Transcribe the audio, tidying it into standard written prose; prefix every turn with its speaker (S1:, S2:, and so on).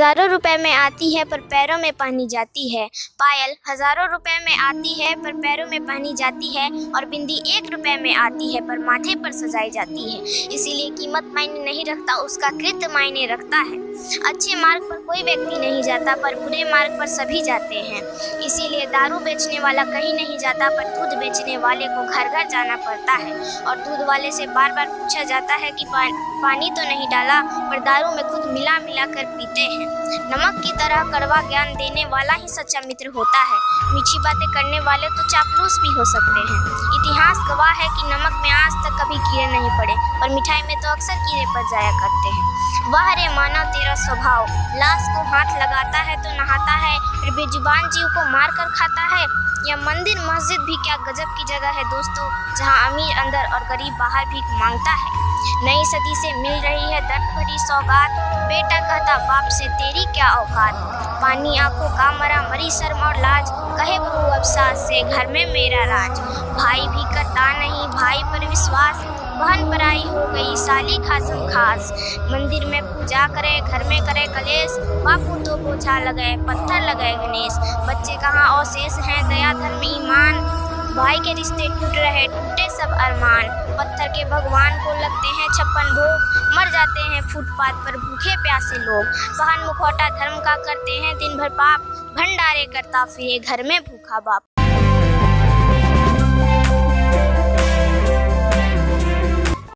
S1: हज़ारों रुपए में आती है पर पैरों में पहनी जाती है। पायल हज़ारों रुपए में आती है पर पैरों में पहनी जाती है और बिंदी 1 रुपए में आती है पर माथे पर सजाई जाती है। इसीलिए कीमत मायने नहीं रखता, उसका कृत्य मायने रखता है। अच्छे मार्ग पर कोई व्यक्ति नहीं जाता पर बुरे मार्ग पर सभी जाते हैं। इसीलिए दारू बेचने वाला कहीं नहीं जाता पर दूध बेचने वाले को घर घर जाना पड़ता है और दूध वाले से बार बार पूछा जाता है कि पानी तो नहीं डाला, पर दारू में खुद मिला मिला कर पीते हैं। नमक की तरह कड़वा ज्ञान देने वाला ही सच्चा मित्र होता है। मीठी बातें करने वाले तो चापलूस भी हो सकते हैं। इतिहास गवाह है कि नमक में आज तक कभी कीड़े नहीं पड़े, पर मिठाई में तो अक्सर कीड़े पड़ जाया करते हैं। वाह रे मानव तेरा स्वभाव, लाश को हाथ लगाता है तो नहाता है, फिर बेजुबान जीव को मार कर खाता है। यह मंदिर मस्जिद भी क्या गजब की जगह है दोस्तों, जहां अमीर अंदर और गरीब बाहर भीख मांगता है। नई सदी से मिल रही है दर्द भरी सौगात, बेटा कहता बाप से तेरी क्या औकात। पानी आंखों का मरा मरी शर्म और लाज, कहे बहू अब सास से घर में मेरा राज। भाई भी करता नहीं भाई पर विश्वास, बहन पराई हो गई साली खासम खास। मंदिर में पूजा करे घर में करे कलेश, बापू तो बोझा लगाए पत्थर लगाए गणेश। बच्चे कहाँ अवशेष हैं दया धर्म ईमान, भाई के रिश्ते टूट रहे टूटे सब अरमान। पत्थर के भगवान को लगते हैं 56 भोग, मर जाते हैं फुटपाथ पर भूखे प्यासे लोग। बहन मुखौटा धर्म का करते हैं दिन भर पाप, भंडारे करता फिरे घर में भूखा बाप।